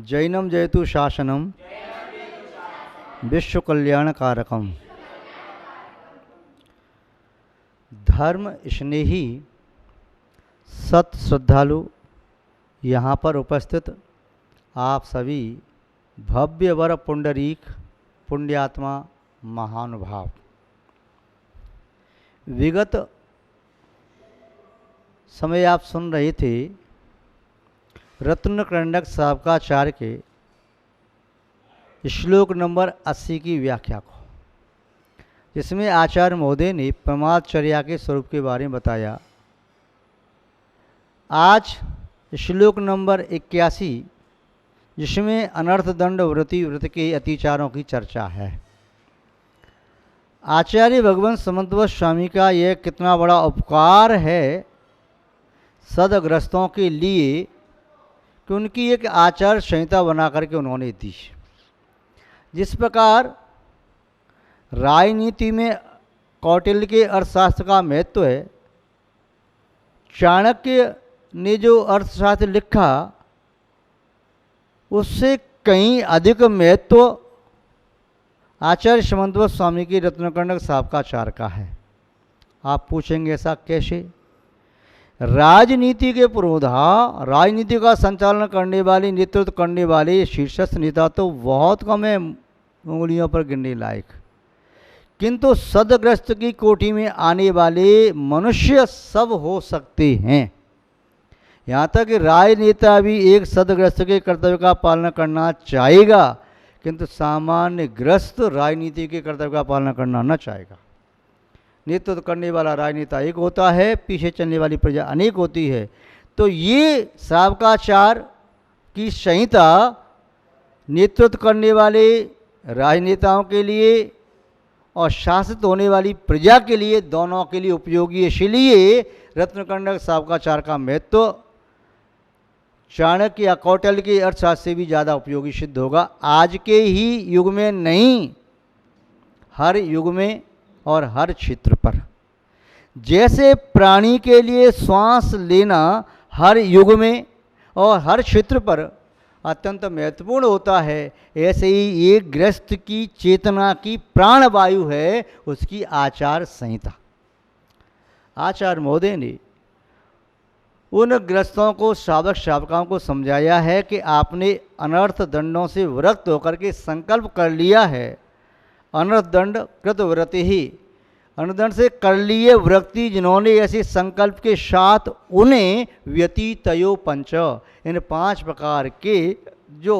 जैनम जयतु शासनम विश्व कल्याणकारकम। धर्म स्नेही सत श्रद्धालु यहाँ पर उपस्थित आप सभी भव्य वर पुंडरीक पुण्यात्मा महानुभाव, विगत समय आप सुन रहे थे रत्न कर्णक साबकाचार्य के श्लोक नंबर 80 की व्याख्या को, जिसमें आचार्य महोदय ने प्रमादचर्या के स्वरूप के बारे में बताया। आज श्लोक नंबर 81, जिसमें अनर्थ दंड व्रति व्रत के अतिचारों की चर्चा है। आचार्य भगवान समंतवत स्वामी का यह कितना बड़ा उपकार है सदग्रस्तों के लिए कि उनकी एक आचार संहिता बना करके उन्होंने दी। जिस प्रकार राजनीति में कौटिल्य के अर्थशास्त्र का महत्व है, चाणक्य ने जो अर्थशास्त्र लिखा उससे कहीं अधिक महत्व आचार्य समंतवत स्वामी की रत्नकर्णक साबकाचार्य का है। आप पूछेंगे ऐसा कैसे? राजनीति के पुरोधा, राजनीति का संचालन करने वाले, नेतृत्व करने वाले शीर्षस्थ नेता तो बहुत कम है, उंगलियों पर गिनने लायक, किंतु सदग्रस्त की कोटि में आने वाले मनुष्य सब हो सकते हैं। यहाँ तक कि राजनेता भी एक सदग्रस्त के कर्तव्य का पालन करना चाहेगा, किंतु सामान्य ग्रस्त राजनीति के कर्तव्य का पालन करना न चाहेगा। नेतृत्व करने वाला राजनेता एक होता है, पीछे चलने वाली प्रजा अनेक होती है। तो ये साबकाचार की संहिता नेतृत्व करने वाले राजनेताओं के लिए और शासित होने वाली प्रजा के लिए, दोनों के लिए उपयोगी है। इसलिए रत्नकर्णक साबकाचार का महत्व चाणक्य या कौटिल्य के अर्थशास्त्र से भी ज़्यादा उपयोगी सिद्ध होगा। आज के ही युग में नहीं, हर युग में और हर क्षेत्र पर। जैसे प्राणी के लिए श्वास लेना हर युग में और हर क्षेत्र पर अत्यंत महत्वपूर्ण होता है, ऐसे ही एक गृहस्थ की चेतना की प्राणवायु है उसकी आचार संहिता। आचार्य महोदय ने उन ग्रस्तों को, श्रावक श्राविकाओं को समझाया है कि आपने अनर्थ दंडों से विरक्त होकर के संकल्प कर लिया है। अनर्थ दंड कृत व्रति ही, अनदंड से कर लिए व्रक्ति जिन्होंने ऐसे संकल्प के साथ उन्हें व्यतीतयो पंच, इन 5 प्रकार के जो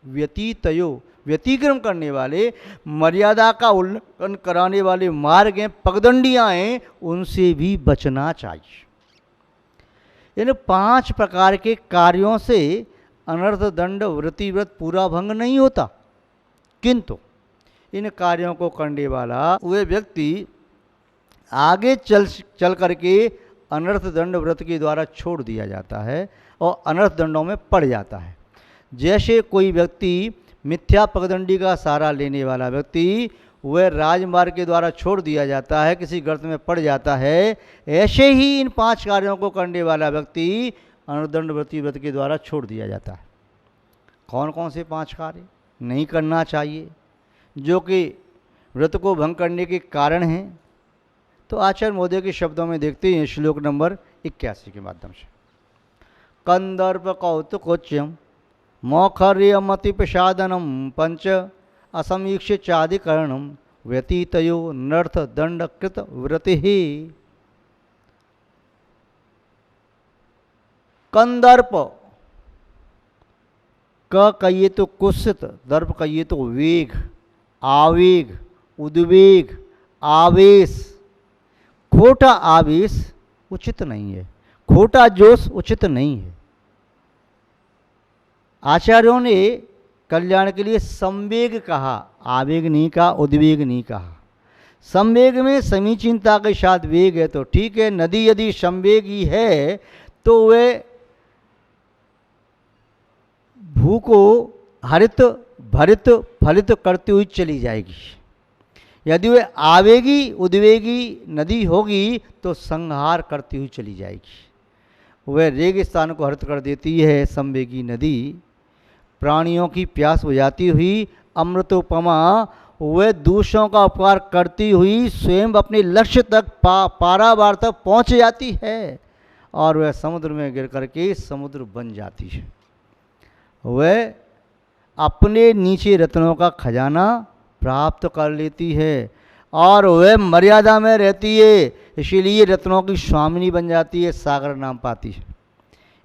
व्यतीतयो व्यतिक्रम करने वाले, मर्यादा का उल्लंघन कराने वाले मार्ग हैं, पगदंडियाँ हैं, उनसे भी बचना चाहिए। इन 5 प्रकार के कार्यों से अनर्थ दंड वृत्ति व्रत पूरा भंग नहीं होता, किंतु इन कार्यों को करने वाला वह व्यक्ति आगे चल करके अनर्थ दंड व्रत के द्वारा छोड़ दिया जाता है और अनर्थ दंडों में पड़ जाता है। जैसे कोई व्यक्ति मिथ्या पगदंडी का सहारा लेने वाला व्यक्ति वह राजमार्ग के द्वारा छोड़ दिया जाता है, किसी गर्त में पड़ जाता है, ऐसे ही इन 5 कार्यों को करने वाला व्यक्ति अनर्थ वृत्ति व्रत के द्वारा छोड़ दिया जाता है। कौन कौन से 5 कार्य नहीं करना चाहिए जो कि व्रत को भंग करने के कारण हैं? तो आचार्य महोदय के शब्दों में देखते हैं श्लोक नंबर 81 के माध्यम से। कंदर्प कौतुकोच्यम मौखर्यमति प्रसादनम पंच असमीक्ष चादिकरणम व्यतीतयो नर्थ दंड कृत व्रति। कंदर्प, क कहिए तो कुत्सित, दर्प कहिए तो वेग, आवेग, उद्वेग, आवेश। खोटा आवेश उचित नहीं है, खोटा जोश उचित नहीं है। आचार्यों ने कल्याण के लिए संवेग कहा, आवेग नहीं कहा, उद्वेग नहीं कहा। संवेग में समीचीनता के साथ वेग है तो ठीक है। नदी यदि संवेगी है तो वह भू को हरित भरित फलित करती हुई चली जाएगी। यदि वह आवेगी उद्वेगी नदी होगी तो संहार करती हुई चली जाएगी। वह रेगिस्तान को हरित कर देती है संवेगी नदी, प्राणियों की प्यास बुझाती हुई अमृतोपमा वह दूसरों का उपकार करती हुई स्वयं अपने लक्ष्य तक पारावार तक पहुँच जाती है और वह समुद्र में गिर करके समुद्र बन जाती है। वह अपने नीचे रत्नों का खजाना प्राप्त कर लेती है और वह मर्यादा में रहती है, इसीलिए रत्नों की स्वामिनी बन जाती है, सागर नाम पाती है।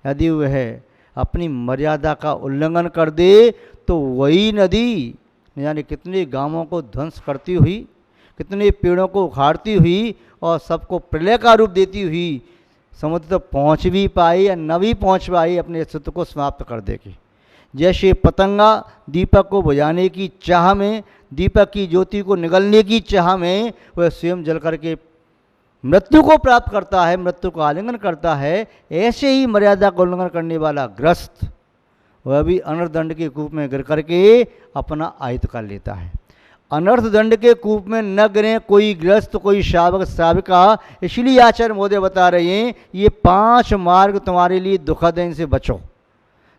यदि वह अपनी मर्यादा का उल्लंघन कर दे तो वही नदी न जाने कितने गांवों को ध्वंस करती हुई, कितने पेड़ों को उखाड़ती हुई और सबको प्रलय का रूप देती हुई समुद्र तक पहुँच भी पाई या न भी पहुँच पाई, अपने अस्तित्व को समाप्त कर देगी। जैसे पतंगा दीपक को बुझाने की चाह में, दीपक की ज्योति को निगलने की चाह में वह स्वयं जल करके मृत्यु को प्राप्त करता है, मृत्यु का आलिंगन करता है, ऐसे ही मर्यादा का उल्लंघन करने वाला ग्रस्त वह भी अनर्थ दंड के कूप में गिर करके अपना आयत कर लेता है। अनर्थ दंड के कूप में न गिरे कोई ग्रस्त, कोई शावक साविका। इसलिए आचार्य महोदय बता रहे हैं ये 5 मार्ग तुम्हारे लिए दुखद है, इनसे बचो।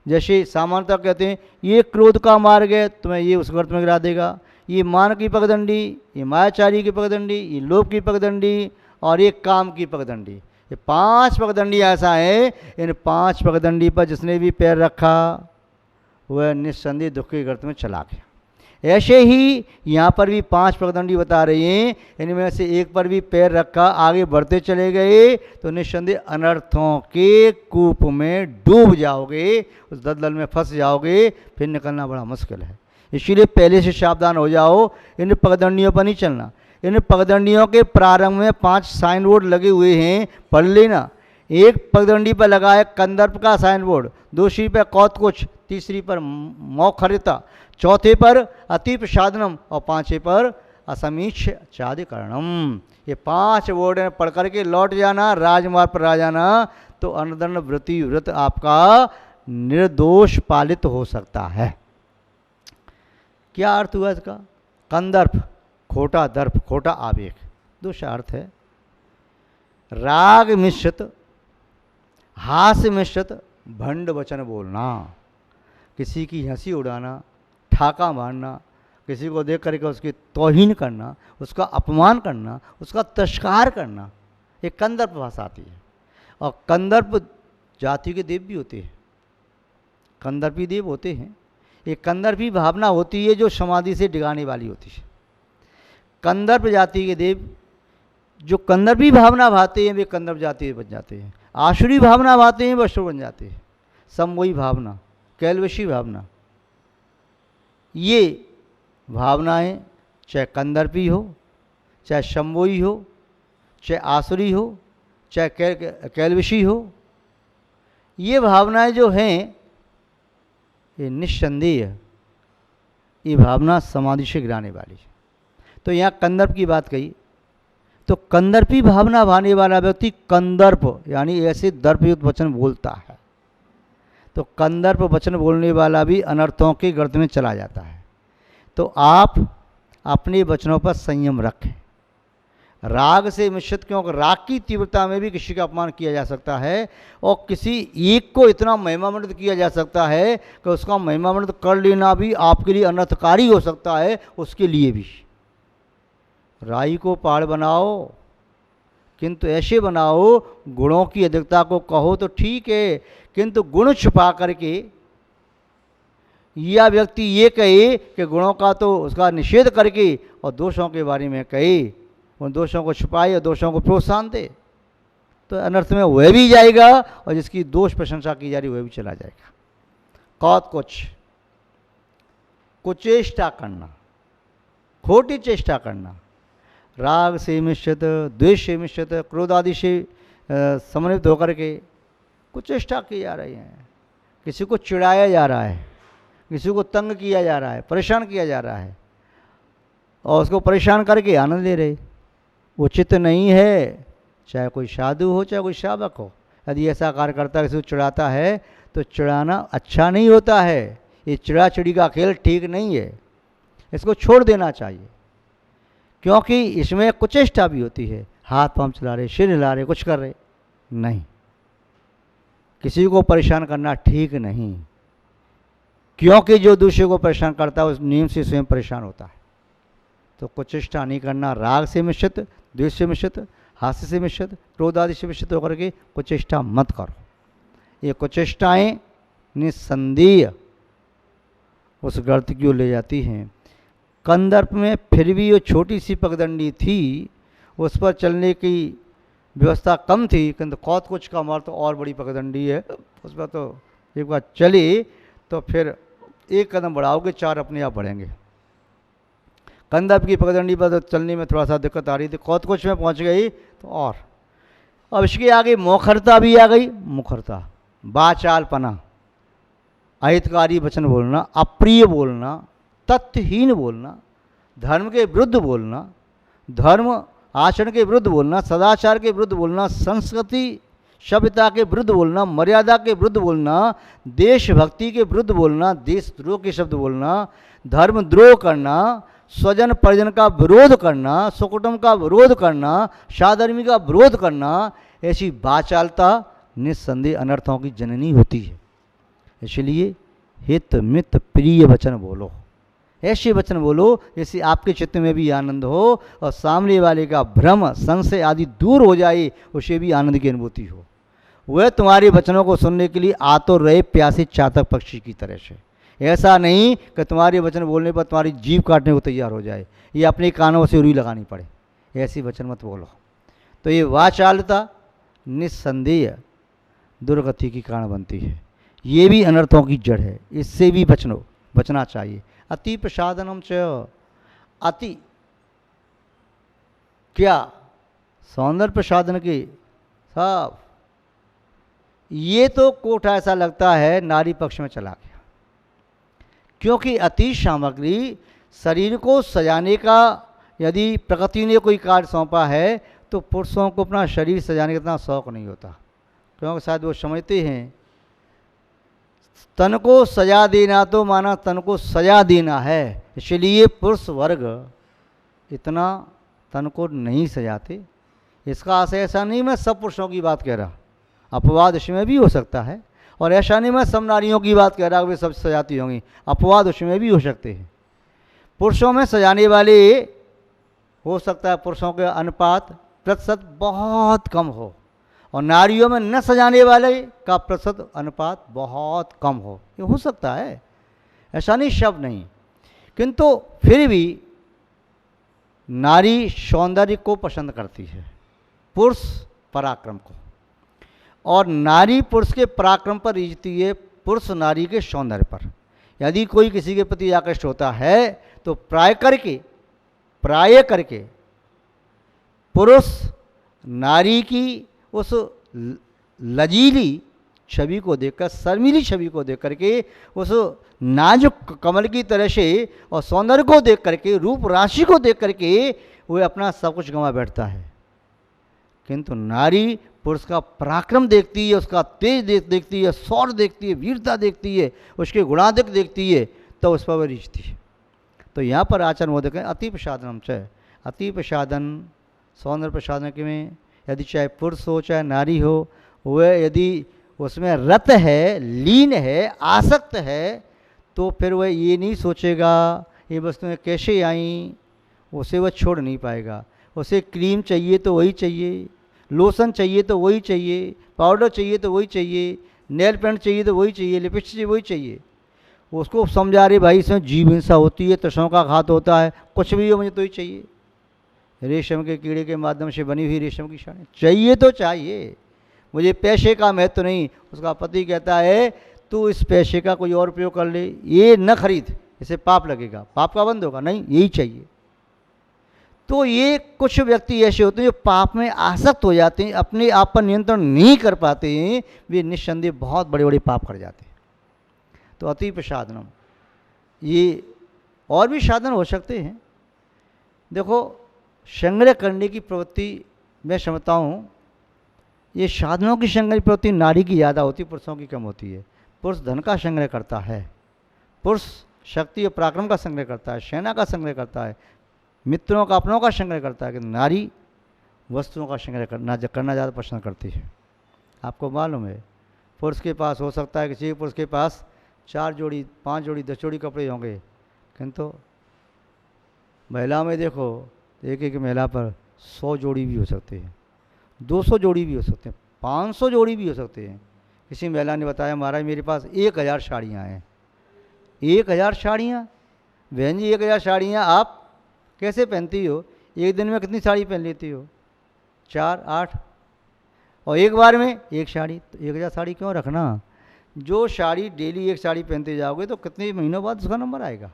जैसे सामान्यतः कहते हैं ये क्रोध का मार्ग है, तुम्हें ये उस गर्त में गिरा देगा, ये मान की पगडंडी, ये मायाचारी की पगडंडी, ये लोभ की पगडंडी और ये काम की पगडंडी। ये 5 पगडंडी ऐसा है, इन 5 पगडंडी पर जिसने भी पैर रखा वह निस्संदेह दुख के गर्त में चला गया। ऐसे ही यहाँ पर भी 5 पगडंडी बता रही हैं, इनमें से एक पर भी पैर रखा, आगे बढ़ते चले गए तो निस्संदेह अनर्थों के कूप में डूब जाओगे, उस दलदल में फंस जाओगे, फिर निकलना बड़ा मुश्किल है। इसीलिए पहले से सावधान हो जाओ, इन पगडंडियों पर नहीं चलना। इन पगडंडियों के प्रारंभ में 5 साइन बोर्ड लगे हुए हैं, पढ़ लेना। एक पगडंडी पर लगा है कंदर्प का साइन बोर्ड, दूसरी पर कौतकुछ, तीसरी पर मौखरिता, चौथे पर अति प्रसादनम और 5वें पर असमीक्ष चादिकरणम। ये 5 बोर्ड पढ़ करके लौट जाना, राजमार्ग पर आ जाना, तो अनदंड व्रति व्रत आपका निर्दोष पालित हो सकता है। क्या अर्थ हुआ इसका? कंदर्प खोटा दर्प, खोटा आवेग। दूसरा अर्थ है राग मिश्रित, हास्य मिश्रित भंड वचन बोलना, किसी की हंसी उड़ाना, ठाका मारना, किसी को देख करके उसकी तौहीन करना, उसका अपमान करना, उसका तिरस्कार करना, ये कंदर्प भाषा आती है। और कंदर्प जाति के देव भी होते हैं, कंदर्पी देव होते हैं। ये कंदर्पी भावना होती है जो समाधि से डिगाने वाली होती है। कंदर्प जाति के देव जो कंदर्पी भावना भाते हैं वे कंदर्प जाति बन जाते हैं, आसुरी भावना भाते हैं वे असुर बन जाते हैं। समोही भावना, कैलवशी भावना, ये भावनाएं चाहे कंदर्पी हो, चाहे शंभोई हो, चाहे आसुरी हो, चाहे कैलवशी हो, ये भावनाएं जो हैं ये निस्संदेह ये भावना समाधि से गिराने वाली है। तो यहाँ कंदर्प की बात कही, तो कंदर्पी भावना भाने वाला व्यक्ति कंदर्प यानी ऐसे दर्पयुक्त वचन बोलता है, तो कंदर्प वचन बोलने वाला भी अनर्थों के गर्त में चला जाता है। तो आप अपने वचनों पर संयम रखें। राग से मिश्रित, क्योंकि राग की तीव्रता में भी किसी का अपमान किया जा सकता है और किसी एक को इतना महिमामंडित किया जा सकता है कि उसका महिमामंडित कर लेना भी आपके लिए अनर्थकारी हो सकता है। उसके लिए भी राई को पहाड़ बनाओ, किंतु ऐसे बनाओ गुणों की अधिकता को कहो तो ठीक है, किंतु गुण छुपा करके या व्यक्ति ये कहे कि गुणों का तो उसका निषेध करके और दोषों के बारे में कहे, उन दोषों को छुपाए और दोषों को प्रोत्साहन दे, तो अनर्थ में वह भी जाएगा और जिसकी दोष प्रशंसा की जा रही वह भी चला जाएगा। कौत कुछ कुचेष्टा करना, खोटी चेष्टा करना, राग से मिश्रित, द्वेष से मिश्रित, क्रोध आदि से समन्वित होकर के कुछ चेष्टा की जा रही है। किसी को चिढ़ाया जा रहा है, किसी को तंग किया जा रहा है, परेशान किया जा रहा है और उसको परेशान करके आनंद ले रहे, उचित नहीं है। चाहे कोई साधु हो चाहे कोई शावक हो, यदि ऐसा कार्य करता किसी को चिढ़ाता है तो चिढ़ाना अच्छा नहीं होता है। ये चिड़ा चिड़ी का खेल ठीक नहीं है, इसको छोड़ देना चाहिए, क्योंकि इसमें कुचेष्टा भी होती है। हाथ पांव चला रहे, सिर हिला रहे, कुछ कर रहे नहीं, किसी को परेशान करना ठीक नहीं। क्योंकि जो दूसरे को परेशान करता है उस नियम से स्वयं परेशान होता है। तो कुचेष्टा नहीं करना, राग से मिश्रित, द्वेष से मिश्रित, हास्य से मिश्रित, क्रोध आदि से मिश्रित होकर के कुचेष्टा मत करो। ये कुचेष्टाएँ निस्संदेह उस गलती की ओर ले जाती हैं। कंदर्प में फिर भी वो छोटी सी पगडंडी थी, उस पर चलने की व्यवस्था कम थी, किंतु कौत कुछ का मार्ग तो और बड़ी पगडंडी है, उस पर तो एक बार चले तो फिर एक कदम बढ़ाओगे 4 अपने आप बढ़ेंगे। कंदर्प की पगडंडी पर तो चलने में थोड़ा सा दिक्कत आ रही थी, कौत कुछ में पहुंच गई तो और। अब इसके आगे मोखरता भी आ गई। मुखरता, बाचालपना, अहितकारी वचन बोलना, अप्रिय बोलना, तथ्यहीन बोलना, धर्म के विरुद्ध बोलना, धर्म आचरण के विरुद्ध बोलना, सदाचार के विरुद्ध बोलना, संस्कृति सभ्यता के विरुद्ध बोलना, मर्यादा के विरुद्ध बोलना, देशभक्ति के विरुद्ध बोलना, देशद्रोह के शब्द बोलना, धर्मद्रोह करना, स्वजन परिजन का विरोध करना, सुकुटुंब का विरोध करना, साधर्मी का विरोध करना, ऐसी वाचालता निस्संदेह अनर्थों की जननी होती है। इसलिए हित मित प्रिय वचन बोलो, ऐसे वचन बोलो जैसे आपके चित्त में भी आनंद हो और सामने वाले का भ्रम संशय आदि दूर हो जाए, उसे भी आनंद की अनुभूति हो। वह तुम्हारे वचनों को सुनने के लिए आ तो रहे प्यासे चातक पक्षी की तरह से। ऐसा नहीं कि तुम्हारे वचन बोलने पर तुम्हारी जीभ काटने को तैयार हो जाए, ये अपने कानों से रुई लगानी पड़े, ऐसी वचन मत बोलो। तो ये वाचालता निस्संदेह दुर्गति की कारण बनती है, ये भी अनर्थों की जड़ है, इससे भी बचना चाहिए। अति प्रसादनम च, अति क्या सौंदर्य प्रसादन के सब, ये तो कोठा ऐसा लगता है नारी पक्ष में चला गया, क्योंकि अति सामग्री शरीर को सजाने का यदि प्रकृति ने कोई कार्य सौंपा है तो पुरुषों को अपना शरीर सजाने का इतना शौक नहीं होता, क्योंकि शायद वो समझते हैं तन को सजा देना तो माना तन को सजा देना है, इसलिए पुरुष वर्ग इतना तन को नहीं सजाते। इसका आशय ऐसा नहीं मैं सब पुरुषों की बात कह रहा, अपवाद इसमें भी हो सकता है, और ऐसा नहीं मैं सब नारियों की बात कह रहा वे सब सजाती होंगी, अपवाद उसमें भी हो सकते हैं। पुरुषों में सजाने वाले हो सकता है पुरुषों के अनुपात प्रतिशत बहुत कम हो, और नारियों में न सजाने वाले का प्रतिशत अनुपात बहुत कम हो, ये हो सकता है, ऐसा नहीं शब्द नहीं। किंतु फिर भी नारी सौंदर्य को पसंद करती है, पुरुष पराक्रम को, और नारी पुरुष के पराक्रम पर रीझती है, पुरुष नारी के सौंदर्य पर। यदि कोई किसी के प्रति आकृष्ट होता है तो प्राय करके पुरुष नारी की उस लजीली छवि को देखकर, शर्मीली छवि को देख करके, उस नाजुक कमल की तरह से और सौंदर्य को देख करके, रूप राशि को देख करके वह अपना सब कुछ गंवा बैठता है। किंतु नारी पुरुष का पराक्रम देखती है, उसका तेज देखती है, शौर्य देखती है, वीरता देखती है, उसके गुणाधिक देखती है, तो उस पर वह रीझती है। तो यहाँ पर आचरण मोदक है अति प्रसादनम च, अति प्रसादन सौंदर्य प्रसादन के में यदि चाहे पुरुष हो चाहे नारी हो, वह यदि उसमें रत है, लीन है, आसक्त है, तो फिर वह ये नहीं सोचेगा ये वस्तुएं कैसे आईं, उसे वह छोड़ नहीं पाएगा। उसे क्रीम चाहिए तो वही चाहिए, लोशन चाहिए तो वही चाहिए, पाउडर चाहिए तो वही चाहिए, नेल पेंट चाहिए तो वही चाहिए, लिपस्टिक चाहिए वही चाहिए। उसको समझा रहे भाई इसमें जीव हिंसा होती है, त्वचाओं का घात होता है, कुछ भी हो मुझे तो ही चाहिए। रेशम के कीड़े के माध्यम से बनी हुई रेशम की साड़ी चाहिए तो चाहिए, मुझे पैसे का महत्व तो नहीं। उसका पति कहता है तू इस पैसे का कोई और उपयोग कर ले, ये न खरीद, इसे पाप लगेगा, पाप का बंद होगा, नहीं यही चाहिए। तो ये कुछ व्यक्ति ऐसे होते हैं जो पाप में आसक्त हो जाते हैं, अपने आप पर नियंत्रण नहीं कर पाते हैं, वे निस्संदेह बहुत बड़े बड़े पाप कर जाते हैं। तो अति प्रसादनम, ये और भी साधन हो सकते हैं। देखो संग्रह करने की प्रवृत्ति मैं समझता हूँ, ये साधनों की संग्रह की प्रवृत्ति नारी की ज़्यादा होती है, पुरुषों की कम होती है। पुरुष धन का संग्रह करता है, पुरुष शक्ति और पराक्रम का संग्रह करता है, सेना का संग्रह करता है, मित्रों का अपनों का संग्रह करता है, कि नारी वस्तुओं का संग्रह करना ज़्यादा पसंद करती है। आपको मालूम है पुरुष के पास हो सकता है किसी पुरुष के पास 4 जोड़ी 5 जोड़ी 10 जोड़ी कपड़े होंगे, किंतु महिला में देखो एक एक महिला पर 100 जोड़ी भी हो सकते हैं, 200 जोड़ी भी हो सकते हैं, 500 जोड़ी भी हो सकते हैं। किसी महिला ने बताया महाराज मेरे पास 1000 साड़ियाँ हैं। 1000 साड़ियाँ? बहन जी 1000 साड़ियाँ आप कैसे पहनती हो? एक दिन में कितनी साड़ी पहन लेती हो? 4 8, और एक बार में एक साड़ी। तो 1000 साड़ी क्यों रखना? जो साड़ी डेली एक साड़ी पहनते जाओगे तो कितने महीनों बाद उसका नंबर आएगा,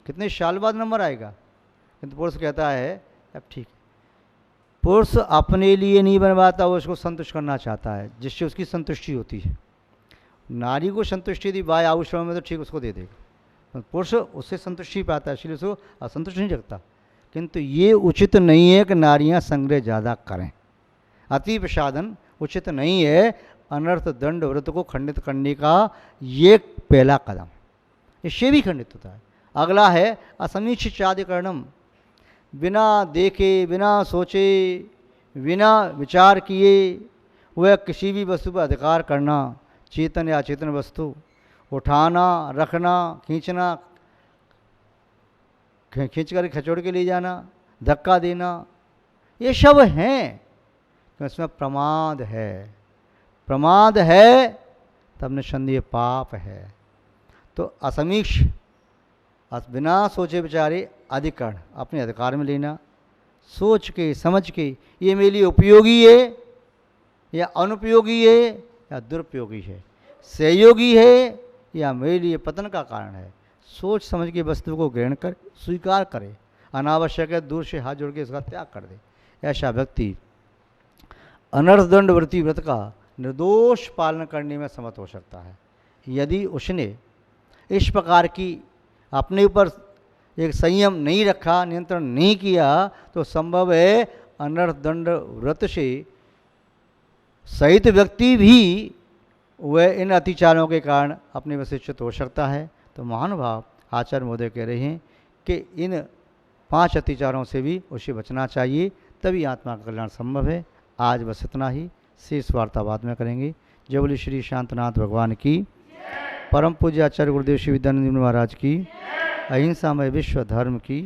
कितने साल बाद नंबर आएगा। किंतु पुरुष कहता है अब ठीक है, पुरुष अपने लिए नहीं बनवाता, वो उसको संतुष्ट करना चाहता है, जिससे उसकी संतुष्टि होती है। नारी को संतुष्टि दी बाय आभूषण में तो ठीक उसको दे देगा, पुरुष उससे संतुष्टि पाता है, इसलिए उसको असंतुष्ट नहीं रखता। किंतु ये उचित नहीं है कि नारियां संग्रह ज़्यादा करें, अति प्रसादन उचित नहीं है। अनर्थ दंड व्रत को खंडित करने का ये पहला कदम, इससे भी खंडित होता है। अगला है असमीक्षितादिकरणम, बिना देखे, बिना सोचे, बिना विचार किए वह किसी भी वस्तु पर अधिकार करना, चेतन या अचेतन वस्तु, उठाना, रखना, खींचना, खींच कर खचोड़ के ले जाना, धक्का देना, ये सब हैं तो इसमें प्रमाद है। प्रमाद है तब निस्संदेह पाप है। तो असमीक्ष, बिना सोचे विचारे अधिकरण, अपने अधिकार में लेना, सोच के समझ के ये मेरे लिए उपयोगी है या अनुपयोगी है या दुरुपयोगी है, सहयोगी है या मेरे लिए पतन का कारण है, सोच समझ के वस्तु को ग्रहण कर स्वीकार करे, अनावश्यक है दूर से हाथ जोड़ के इसका त्याग कर दे। ऐसा व्यक्ति अनर्थ दंड वृत्ति व्रत का निर्दोष पालन करने में समर्थ हो सकता है। यदि उसने इस प्रकार की अपने ऊपर एक संयम नहीं रखा, नियंत्रण नहीं किया, तो संभव है अनर्थ दंड व्रत से सहित व्यक्ति भी वह इन अतिचारों के कारण अपने वशिष्ठित हो सकता है। तो महानुभाव आचार्य महोदय कह रहे हैं कि इन 5 अतिचारों से भी उसे बचना चाहिए, तभी आत्मा का कल्याण संभव है। आज बस इतना ही, शेष वार्ता बाद में करेंगे। जय बोले श्री शांतनाथ भगवान की, परम पूज्य आचार्य गुरुदेव श्री विद्यानंद महाराज की, अहिंसा में विश्व धर्म की।